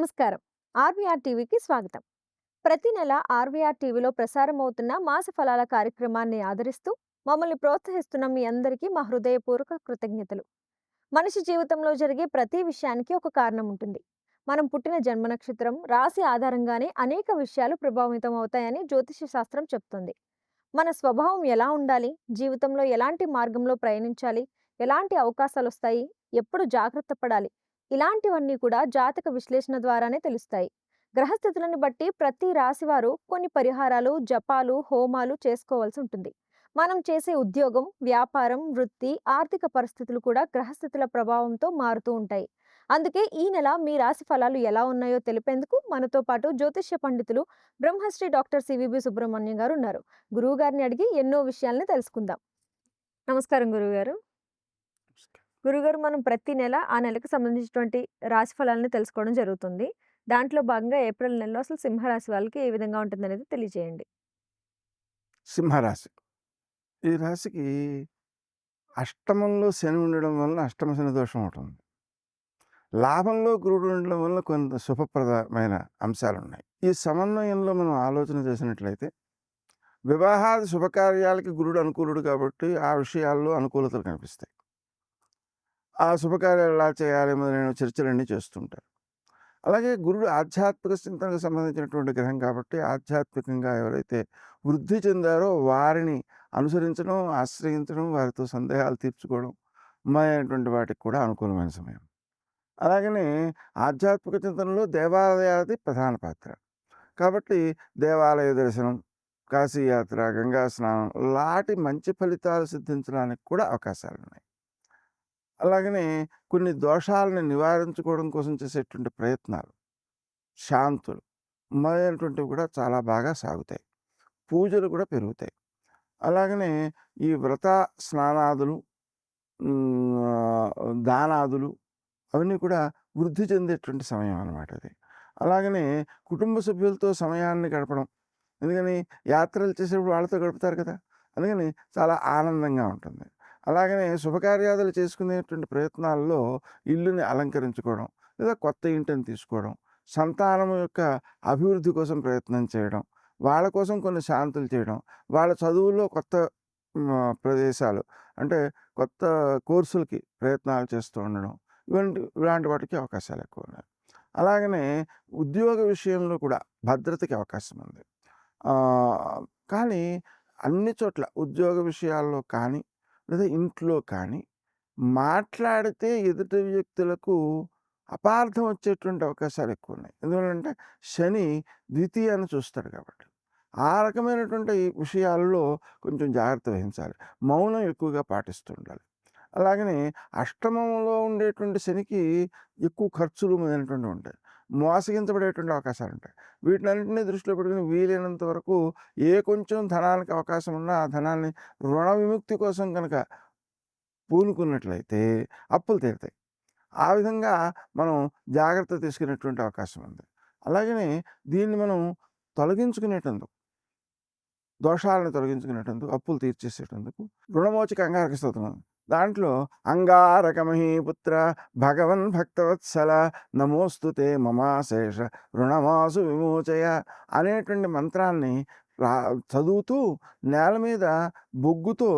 నమస్కారం. ఆర్‌వీఆర్ టీవీకి స్వాగతం. ప్రతి నెల ఆర్‌వీఆర్ టీవీలో ప్రసారమవుతున్న మాస ఫలాల కార్యక్రమాన్ని ఆదరిస్తూ మమ్మల్ని ప్రోత్సహిస్తున్న మీ అందరికీ మా హృదయపూర్వక కృతజ్ఞతలు. మనిషి జీవితంలో జరిగే ప్రతి విషయానికి ఒక కారణం ఉంటుంది. మనం పుట్టిన జన్మ నక్షత్రం, రాశి ఆధారంగానే అనేక విషయాలు ప్రభావితం అవుతాయని జ్యోతిష శాస్త్రం చెప్తుంది. మన స్వభావం ఎలా ఉండాలి? జీవితంలో ఎలాంటి మార్గంలో ప్రయాణించాలి? ఎలాంటి అవకాశాలొస్తాయి? ఎప్పుడు జాగ్రత్త పడాలి? ఇలాంటివన్నీ కూడా జాతక విశ్లేషణ ద్వారానే తెలుస్తాయి. గ్రహస్థితులను బట్టి ప్రతి రాశివారు కొన్ని పరిహారాలు, జపాలు, హోమాలు చేసుకోవాల్సి ఉంటుంది. మనం చేసే ఉద్యోగం, వ్యాపారం, వృత్తి, ఆర్థిక పరిస్థితులు కూడా గ్రహస్థితుల ప్రభావంతో మారుతూ ఉంటాయి. అందుకే ఈ నెల మీ రాశి ఫలాలు ఎలా ఉన్నాయో తెలిపేందుకు మనతో పాటు జ్యోతిష్య పండితులు బ్రహ్మశ్రీ డాక్టర్ సివిబి సుబ్రహ్మణ్యం గారు ఉన్నారు. గురువుగారిని అడిగి ఎన్నో విషయాల్ని తెలుసుకుందాం. నమస్కారం గురువుగారు. గురుగారు, మనం ప్రతి నెల ఆ నెలకు సంబంధించినటువంటి రాశి ఫలాలను తెలుసుకోవడం జరుగుతుంది. దాంట్లో భాగంగా ఏప్రిల్ నెలలో అసలు సింహరాశి వాళ్ళకి ఏ విధంగా ఉంటుందనేది తెలియజేయండి. సింహరాశి. ఈ రాశికి అష్టమంలో శని ఉండడం వలన అష్టమ శని దోషం ఉంటుంది. లాభంలో గురుడు ఉండడం వల్ల కొంత శుభప్రదమైన అంశాలున్నాయి. ఈ సమన్వయంలో మనం ఆలోచన చేసినట్లయితే వివాహాది శుభకార్యాలకి గురుడు అనుకూలుడు కాబట్టి ఆ విషయాల్లో అనుకూలతలు కనిపిస్తాయి. ఆ శుభకార్యాలు ఎలా చేయాలి మొదలైన చర్చలన్నీ చేస్తుంటారు. అలాగే గురుడు ఆధ్యాత్మిక చింతనకు సంబంధించినటువంటి గ్రహం కాబట్టి ఆధ్యాత్మికంగా ఎవరైతే వృద్ధి చెందారో వారిని అనుసరించడం, ఆశ్రయించడం, వారితో సందేహాలు తీర్చుకోవడం మొదలైనటువంటి వాటికి కూడా అనుకూలమైన సమయం. అలాగనే ఆధ్యాత్మిక చింతనలో దేవాలయాది ప్రధాన పాత్ర. కాబట్టి దేవాలయ దర్శనం, కాశీయాత్ర, గంగా స్నానం లాంటి మంచి ఫలితాలు సిద్ధించడానికి కూడా అవకాశాలున్నాయి. అలాగనే కొన్ని దోషాలను నివారించుకోవడం కోసం చేసేటువంటి ప్రయత్నాలు, శాంతులు మొదలైనటువంటివి కూడా చాలా బాగా సాగుతాయి. పూజలు కూడా పెరుగుతాయి. అలాగనే ఈ వ్రత స్నానాదులు, దానాదులు అవన్నీ కూడా వృద్ధి చెందేటువంటి సమయం అన్నమాట అది. అలాగనే కుటుంబ సభ్యులతో సమయాన్ని గడపడం. ఎందుకని యాత్రలు చేసేప్పుడు వాళ్ళతో గడుపుతారు కదా! అందుకని చాలా ఆనందంగా ఉంటుంది. అలాగనే శుభకార్యాదులు చేసుకునేటువంటి ప్రయత్నాల్లో ఇల్లుని అలంకరించుకోవడం, లేదా కొత్త ఇంటిని తీసుకోవడం, సంతానం యొక్క అభివృద్ధి కోసం ప్రయత్నం చేయడం, వాళ్ళ కోసం కొన్ని శాంతులు చేయడం, వాళ్ళ చదువుల్లో కొత్త ప్రదేశాలు అంటే కొత్త కోర్సులకి ప్రయత్నాలు చేస్తూ ఉండడం, ఇలాంటి వాటికి అవకాశాలు ఎక్కువ ఉన్నాయి. అలాగనే ఉద్యోగ విషయంలో కూడా భద్రతకి అవకాశం ఉంది. కానీ అన్ని చోట్ల ఉద్యోగ విషయాల్లో కానీ, లేదా ఇంట్లో కానీ మాట్లాడితే ఎదుటి వ్యక్తులకు అపార్థం వచ్చేటువంటి అవకాశాలు ఎక్కువ ఉన్నాయి. ఎందువల్లంటే శని ద్వితీయాన్ని చూస్తాడు కాబట్టి. ఆ రకమైనటువంటి విషయాల్లో కొంచెం జాగ్రత్త వహించాలి. మౌనం ఎక్కువగా పాటిస్తూ ఉండాలి. అలాగనే అష్టమంలో ఉండేటువంటి శనికి ఎక్కువ ఖర్చులు మొదలైనటువంటివి ఉంటాయి. మోసగించబడేటువంటి అవకాశాలు ఉంటాయి. వీటినన్నింటినీ దృష్టిలో పెట్టుకుని వీలైనంత వరకు ఏ కొంచెం ధనానికి అవకాశం ఉన్నా ఆ ధనాన్ని రుణ విముక్తి కోసం కనుక పూనుకున్నట్లయితే అప్పులు తీరుతాయి. ఆ విధంగా మనం జాగ్రత్త తీసుకునేటువంటి అవకాశం ఉంది. అలాగనే దీన్ని మనం తొలగించుకునేటందుకు, దోషాలను తొలగించుకునేటందుకు, అప్పులు తీర్చేసేటందుకు రుణమోచక అంగారక స్తోత్రం. దాంట్లో అంగారకమహీపుత్ర భగవన్ భక్తవత్సల నమోస్తుతే మమాశేష రుణమాసు విమోచయ అనేటువంటి మంత్రాన్ని చదువుతూ నేల మీద బొగ్గుతో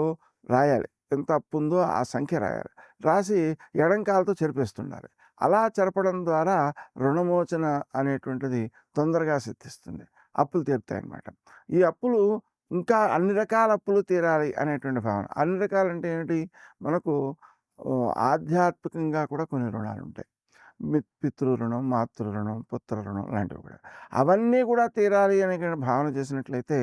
రాయాలి. ఎంత అప్పు ఉందో ఆ సంఖ్య రాయాలి. రాసి ఎడంకాలతో చెరిపేస్తుండాలి. అలా చెరపడం ద్వారా రుణమోచన అనేటువంటిది తొందరగా సిద్ధిస్తుంది. అప్పులు తీరుతాయన్నమాట. ఈ అప్పులు ఇంకా అన్ని రకాల అప్పులు తీరాలి అనేటువంటి భావన. అన్ని రకాలంటే ఏమిటి? మనకు ఆధ్యాత్మికంగా కూడా కొన్ని రుణాలు ఉంటాయి. పితృ రుణం, మాతృ రుణం, పుత్ర రుణం లాంటివి కూడా. అవన్నీ కూడా తీరాలి అనే భావన చేసినట్లయితే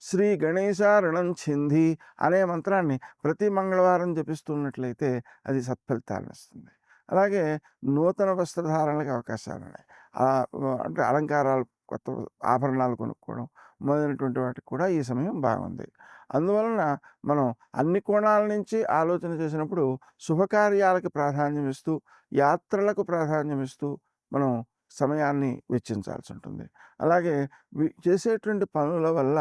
శ్రీ గణేశ రుణం చింది అనే మంత్రాన్ని ప్రతి మంగళవారం జపిస్తున్నట్లయితే అది సత్ఫలితాలను ఇస్తుంది. అలాగే నూతన వస్త్రధారణలకు అవకాశాలు ఉన్నాయి. అంటే అలంకారాలు, కొత్త ఆభరణాలు కొనుక్కోవడం మొదలైనటువంటి వాటికి కూడా ఈ సమయం బాగుంది. అందువలన మనం అన్ని కోణాల నుంచి ఆలోచన చేసినప్పుడు శుభకార్యాలకు ప్రాధాన్యం ఇస్తూ, యాత్రలకు ప్రాధాన్యం ఇస్తూ మనం సమయాన్ని వెచ్చించాల్సి ఉంటుంది. అలాగే చేసేటువంటి పనుల వల్ల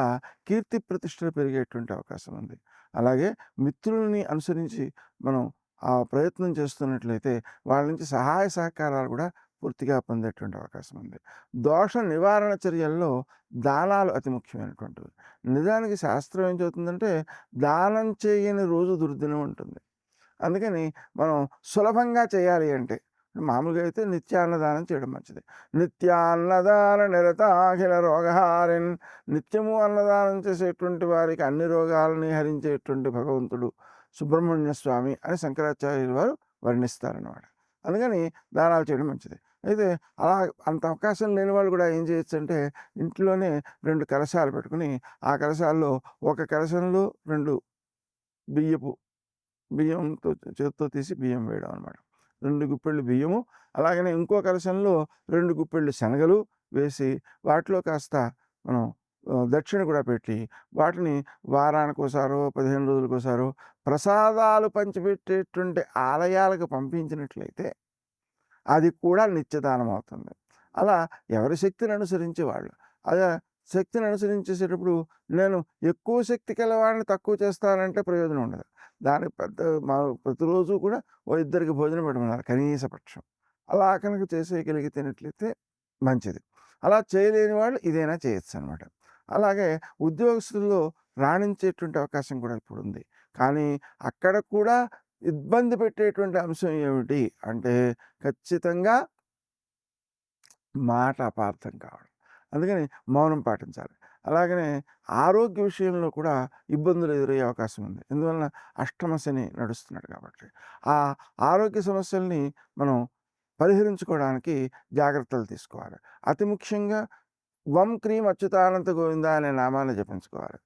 కీర్తి ప్రతిష్టలు పెరిగేటువంటి అవకాశం ఉంది. అలాగే మిత్రులని అనుసరించి మనం ఆ ప్రయత్నం చేస్తున్నట్లయితే వాళ్ళ నుంచి సహాయ సహకారాలు కూడా పూర్తిగా పొందేటువంటి అవకాశం ఉంది. దోష నివారణ చర్యల్లో దానాలు అతి ముఖ్యమైనటువంటివి. నిజానికి శాస్త్రం ఏం చెబుతుందంటే, దానం చేయని రోజు దుర్దినం ఉంటుంది. అందుకని మనం సులభంగా చేయాలి అంటే, మామూలుగా అయితే నిత్యాన్నదానం చేయడం మంచిది. నిత్యాన్నదాన నిరతాఖిల రోగహారిన్, నిత్యము అన్నదానం చేసేటువంటి వారికి అన్ని రోగాలని హరించేటువంటి భగవంతుడు సుబ్రహ్మణ్య స్వామి అని శంకరాచార్యుల వారు వర్ణిస్తారన్నమాట. అందుకని దానాలు చేయడం మంచిది. అయితే అలా అంత అవకాశం లేని వాళ్ళు కూడా ఏం చేయొచ్చు అంటే, ఇంట్లోనే 2 కలశాలు పెట్టుకుని, ఆ కలశాల్లో ఒక కలశంలో 2 బియ్యంతో చేత్తో తీసి బియ్యం వేయడం అనమాట. 2 గుప్పెళ్ళు బియ్యము, అలాగనే ఇంకో కలశంలో 2 గుప్పెళ్ళు శనగలు వేసి, వాటిలో కాస్త మనం దక్షిణ కూడా పెట్టి, వాటిని వారానికోసారో 15 రోజులకోసారో ప్రసాదాలు పంచిపెట్టేటువంటి ఆలయాలకు పంపించినట్లయితే అది కూడా నిత్యదానం అవుతుంది. అలా ఎవరి శక్తిని అనుసరించి వాళ్ళు. అలా శక్తిని అనుసరించేసేటప్పుడు నేను ఎక్కువ శక్తి కలవాడిని తక్కువ చేస్తానంటే ప్రయోజనం ఉండదు. దానికి ప్రతిరోజు కూడా ఓ 2కి భోజనం పెట్టమన్నారు కనీస పక్షం. అలా కనుక చేసేయగలిగితేనట్లయితే మంచిది. అలా చేయలేని వాళ్ళు ఇదైనా చేయొచ్చు అనమాట. అలాగే ఉద్యోగస్తుల్లో రాణించేటువంటి అవకాశం కూడా ఇప్పుడుంది. కానీ అక్కడ కూడా ఇబ్బంది పెట్టేటువంటి అంశం ఏమిటి అంటే, ఖచ్చితంగా మాట అపార్థం కావడం. అందుకని మౌనం పాటించాలి. అలాగనే ఆరోగ్య విషయంలో కూడా ఇబ్బందులు ఎదురయ్యే అవకాశం ఉంది. ఎందువలన అష్టమ శని నడుస్తున్నాడు కాబట్టి. ఆ ఆరోగ్య సమస్యల్ని మనం పరిహరించుకోవడానికి జాగ్రత్తలు తీసుకోవాలి. అతి ముఖ్యంగా వం క్రీం అచ్యుతానంత గోవింద అనే నామాన్ని జపించుకోవాలి.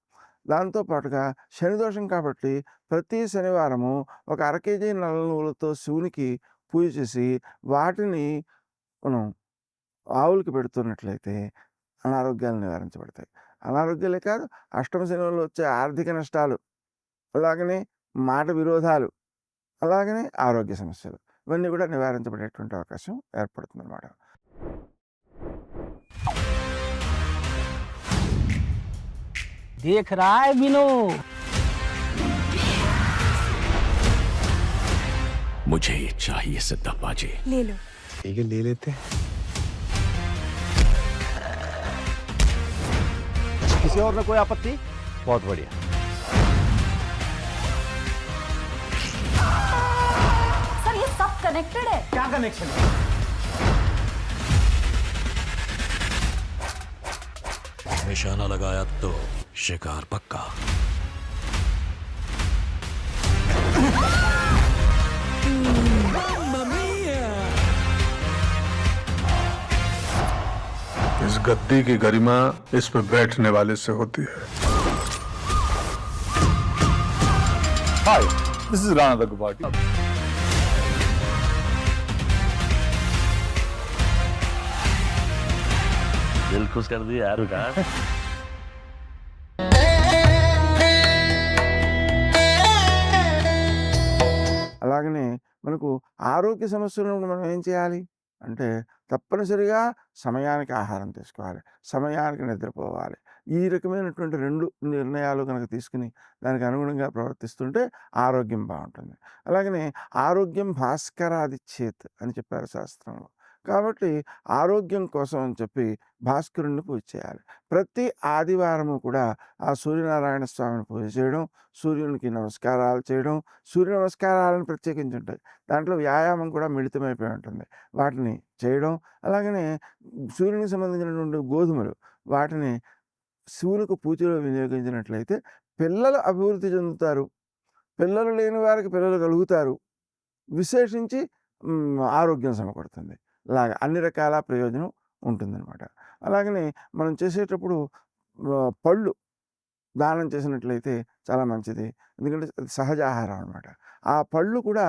దాంతో పాటుగా శనిదోషం కాబట్టి ప్రతి శనివారము ఒక అర కేజీ నల్ల నువ్వులతో శివునికి పూజ చేసి, వాటిని మనం ఆవులకి పెడుతున్నట్లయితే అనారోగ్యాలు నివారించబడతాయి. అనారోగ్యాలే కాదు, అష్టమ శని వల్ల వచ్చే ఆర్థిక నష్టాలు, అలాగనే మాట విరోధాలు, అలాగనే ఆరోగ్య సమస్యలు, ఇవన్నీ కూడా నివారించబడేటువంటి అవకాశం ఏర్పడుతుందన్నమాట. देख रहा है विनो? मुझे ये चाहिए सिद्धप्पा जी। ले लो। ठीक है, ले लेते हैं। किसी और में कोई आपत्ति? बहुत बढ़िया। सर ये सब कनेक्टेड है। क्या कनेक्शन है? निशाना लगाया तो शिकार पक्का। इस गद्दी की गरिमा इस पे बैठने वाले से होती है। Hi, this is Rana Daggubati. दिल खुश कर दिया यार का। అలాగనే మనకు ఆరోగ్య సమస్యలు ఉన్నప్పుడు మనం ఏం చేయాలి అంటే, తప్పనిసరిగా సమయానికి ఆహారం తీసుకోవాలి, సమయానికి నిద్రపోవాలి. ఈ రకమైనటువంటి 2 నిర్ణయాలు కనుక తీసుకుని దానికి అనుగుణంగా ప్రవర్తిస్తుంటే ఆరోగ్యం బాగుంటుంది. అలాగనే ఆరోగ్యం భాస్కరాదిచ్చేత్ అని చెప్పారు శాస్త్రంలో. కాబట్టి ఆరోగ్యం కోసం అని చెప్పి భాస్కరుడిని పూజ చేయాలి. ప్రతి ఆదివారము కూడా ఆ సూర్యనారాయణ స్వామిని పూజ చేయడం, సూర్యునికి నమస్కారాలు చేయడం, సూర్య నమస్కారాలను ప్రత్యేకించి ఉంటాయి. దాంట్లో వ్యాయామం కూడా మిళితమైపోయి ఉంటుంది. వాటిని చేయడం, అలాగనే సూర్యునికి సంబంధించినటువంటి గోధుమలు, వాటిని శివునికి పూజలో వినియోగించినట్లయితే పిల్లలు అభివృద్ధి చెందుతారు. పిల్లలు లేని వారికి పిల్లలు కలుగుతారు. విశేషించి ఆరోగ్యం సమకూరుతుంది. ఇలాగ అన్ని రకాల ప్రయోజనం ఉంటుందన్నమాట. అలాగనే మనం చేసేటప్పుడు పళ్ళు దానం చేసినట్లయితే చాలా మంచిది. ఎందుకంటే అది సహజ ఆహారం అనమాట. ఆ పళ్ళు కూడా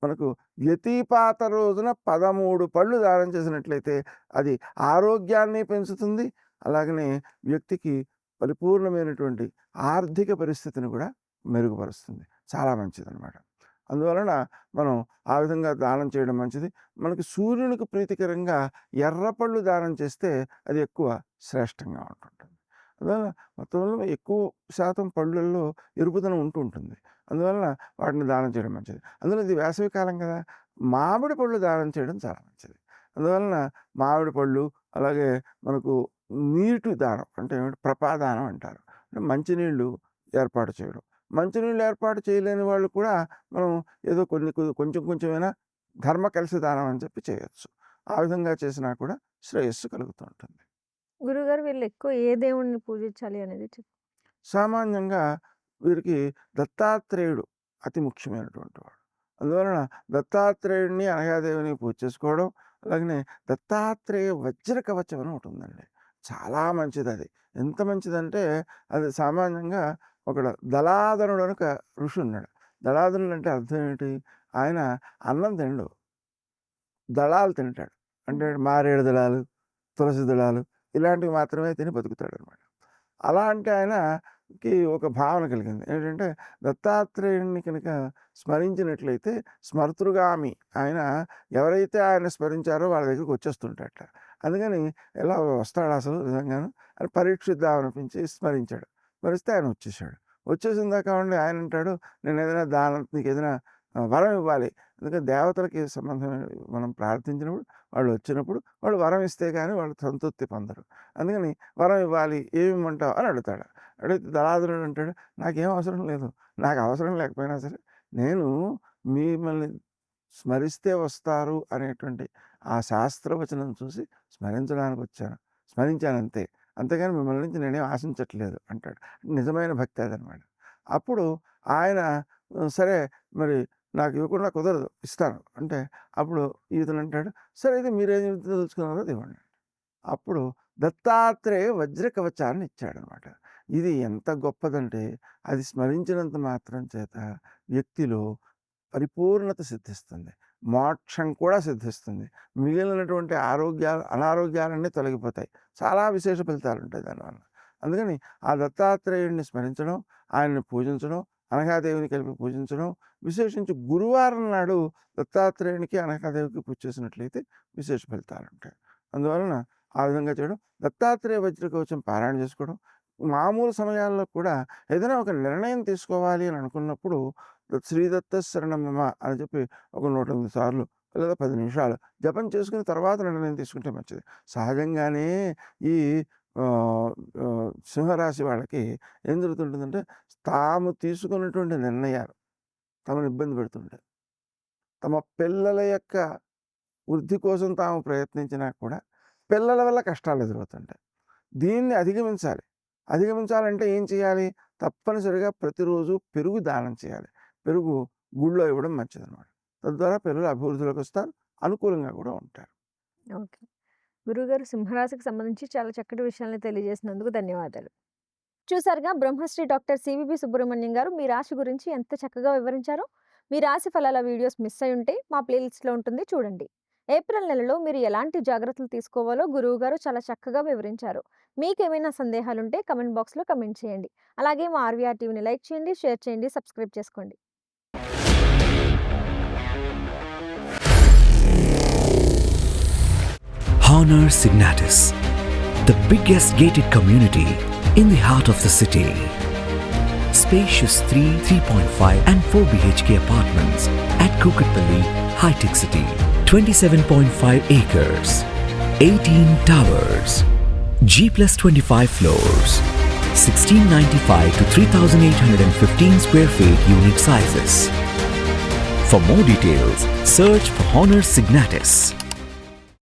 మనకు వ్యతిపాత రోజున 13 పళ్ళు దానం చేసినట్లయితే అది ఆరోగ్యాన్ని పెంచుతుంది. అలాగనే వ్యక్తికి పరిపూర్ణమైనటువంటి ఆర్థిక పరిస్థితిని కూడా మెరుగుపరుస్తుంది. చాలా మంచిదన్నమాట. అందువలన మనం ఆ విధంగా దానం చేయడం మంచిది. మనకి సూర్యునికి ప్రీతికరంగా ఎర్రపళ్ళు దానం చేస్తే అది ఎక్కువ శ్రేష్టంగా ఉంటుంటుంది. అందువల్ల మొత్తంలో ఎక్కువ శాతం పళ్ళల్లో ఎరుపుదనం ఉంటుంది. అందువలన వాటిని దానం చేయడం మంచిది. అందులో ఇది వేసవి కాలం కదా, మామిడి పళ్ళు దానం చేయడం చాలా మంచిది. అందువలన మామిడి పళ్ళు, అలాగే మనకు నీటి దానం అంటే ఏమిటి, ప్రపాదానం అంటారు. అంటే మంచినీళ్ళు ఏర్పాటు చేయడం. మంచినీళ్ళు ఏర్పాటు చేయలేని వాళ్ళు కూడా మనం ఏదో కొంచెం కొంచెమైనా ధర్మ కలశ దానం అని చెప్పి చేయొచ్చు. ఆ విధంగా చేసినా కూడా శ్రేయస్సు కలుగుతూ ఉంటుంది. గురుగారు వీళ్ళు ఎక్కువ ఏ దేవుణ్ణి పూజించాలి అనేది సామాన్యంగా వీరికి దత్తాత్రేయుడు అతి ముఖ్యమైనటువంటి వాడు. అందువలన దత్తాత్రేయుడిని, అనఘాదేవిని పూజ చేసుకోవడం. అలాగనే దత్తాత్రేయ వజ్ర కవచం అని ఒకటి ఉందండి. చాలా మంచిది అది. ఎంత మంచిదంటే అది సామాన్యంగా ఒకడు దళాధనుడు అని ఒక ఋషి ఉన్నాడు. దళాధనుడు అంటే అర్థం ఏంటి? ఆయన అన్నం తినడు, దళాలు తింటాడు. అంటే మారేడు దళాలు, తులసి దళాలు ఇలాంటివి మాత్రమే తిని బతుకుతాడు అనమాట. అలాంటి ఆయనకి ఒక భావన కలిగింది ఏంటంటే, దత్తాత్రేయుడిని కనుక స్మరించినట్లయితే స్మర్తృగామి, ఆయన ఎవరైతే ఆయన స్మరించారో వాళ్ళ దగ్గరికి వచ్చేస్తుంటాడట. అందుకని ఎలా వస్తాడు అసలు నిజంగాను అని పరీక్షిద్దామనిపించి స్మరించాడు. స్మరిస్తే ఆయన వచ్చేసాడు. వచ్చేసిన దాకా ఉండి ఆయన అంటాడు, నేను ఏదైనా నీకు ఏదైనా వరం ఇవ్వాలి. అందుకని దేవతలకి సంబంధం మనం ప్రార్థించినప్పుడు వాళ్ళు వచ్చినప్పుడు వాళ్ళు వరం ఇస్తే కానీ వాళ్ళు సంతృప్తి పొందరు. అందుకని వరం ఇవ్వాలి, ఏమి ఇమ్మంటావు అని అడుగుతాడు. అడిగితే దళాధరుడు అంటాడు, నాకేం అవసరం లేదు, నాకు అవసరం లేకపోయినా సరే నేను మిమ్మల్ని స్మరిస్తే వస్తారు అనేటువంటి ఆ శాస్త్రవచనం చూసి స్మరించడానికి వచ్చాను, స్మరించాను అంతే, అంతేగాని మిమ్మల్ని నుంచి నేనేం ఆశించట్లేదు అంటాడు. నిజమైన భక్తి అదనమాట. అప్పుడు ఆయన సరే మరి నాకు ఇవ్వకుండా కుదరదు, ఇస్తాను అంటే అప్పుడు ఈతను అంటాడు, సరే ఇది మీరేం తెలుసుకున్నారో అది ఇవ్వండి. అప్పుడు దత్తాత్రేయ వజ్ర కవచాన్ని ఇచ్చాడనమాట. ఇది ఎంత గొప్పదంటే అది స్మరించినంత మాత్రం చేత వ్యక్తిలో పరిపూర్ణత సిద్ధిస్తుంది, మోక్షం కూడా సిద్ధిస్తుంది, మిగిలినటువంటి అనారోగ్యాలన్నీ తొలగిపోతాయి. చాలా విశేష ఫలితాలు ఉంటాయి దానివల్ల. అందుకని ఆ దత్తాత్రేయుడిని స్మరించడం, ఆయన్ని పూజించడం, అనఘాదేవిని కలిపి పూజించడం, విశేషించి గురువారం నాడు దత్తాత్రేయునికి, అనఘాదేవికి పూజ చేసినట్లయితే విశేష ఫలితాలు ఉంటాయి. అందువలన ఆ విధంగా చేయడం, దత్తాత్రేయ వజ్ర కవచం పారాయణ చేసుకోవడం. మామూలు సమయాల్లో కూడా ఏదైనా ఒక నిర్ణయం తీసుకోవాలి అని అనుకున్నప్పుడు శ్రీదత్త శరణమమ అని చెప్పి ఒక 108 సార్లు లేదా 10 నిమిషాలు జపం చేసుకుని తర్వాత నిర్ణయం తీసుకుంటే మంచిది. సహజంగానే ఈ సింహరాశి వాళ్ళకి ఏం జరుగుతుంటుందంటే, తాము తీసుకున్నటువంటి నిర్ణయాలు తమను ఇబ్బంది పెడుతుంటాయి. తమ పిల్లల యొక్క వృద్ధి కోసం తాము ప్రయత్నించినా కూడా పిల్లల వల్ల కష్టాలు ఎదురవుతుంటాయి. దీన్ని అధిగమించాలంటే ఏం చేయాలి? తప్పనిసరిగా ప్రతిరోజు పెరుగు దానం చేయాలి. పెరుగు గుళ్ళో ఇవ్వడం మంచిదన్నమాట. తద్వారా పిల్లలు అభివృద్ధిలోకి వస్తారు, అనుకూలంగా కూడా ఉంటారు. ఓకే. గురుగారు సింహరాశికి సంబంధించి చాలా చక్కటి విషయాలను తెలియజేసినందుకు ధన్యవాదాలు. చూసారుగా బ్రహ్మశ్రీ డాక్టర్ సివిబి సుబ్రహ్మణ్యం గారు మీ రాశి గురించి ఎంత చక్కగా వివరించారో. మీ రాశి ఫలాల వీడియోస్ మిస్ అయి ఉంటే మా ప్లేలిస్ట్లో ఉంటుంది, చూడండి. ఏప్రిల్ నెలలో మీరు ఎలాంటి జాగ్రత్తలు తీసుకోవాలో గురువు గారు చాలా చక్కగా వివరించారు. మీకేమైనా సందేహాలుంటే కమెంట్ బాక్స్లో కమెంట్ చేయండి. అలాగే మా ఆర్వీఆర్ టీవీని లైక్ చేయండి, షేర్ చేయండి, సబ్స్క్రైబ్ చేసుకోండి. Honor Signatus, the biggest gated community in the heart of the city. Spacious 3, 3.5 and 4 BHK apartments at Kukatpalli, High-Tech City. 27.5 acres, 18 towers, G+25 floors, 1695 to 3815 square feet unit sizes. For more details, search for Honor Signatus.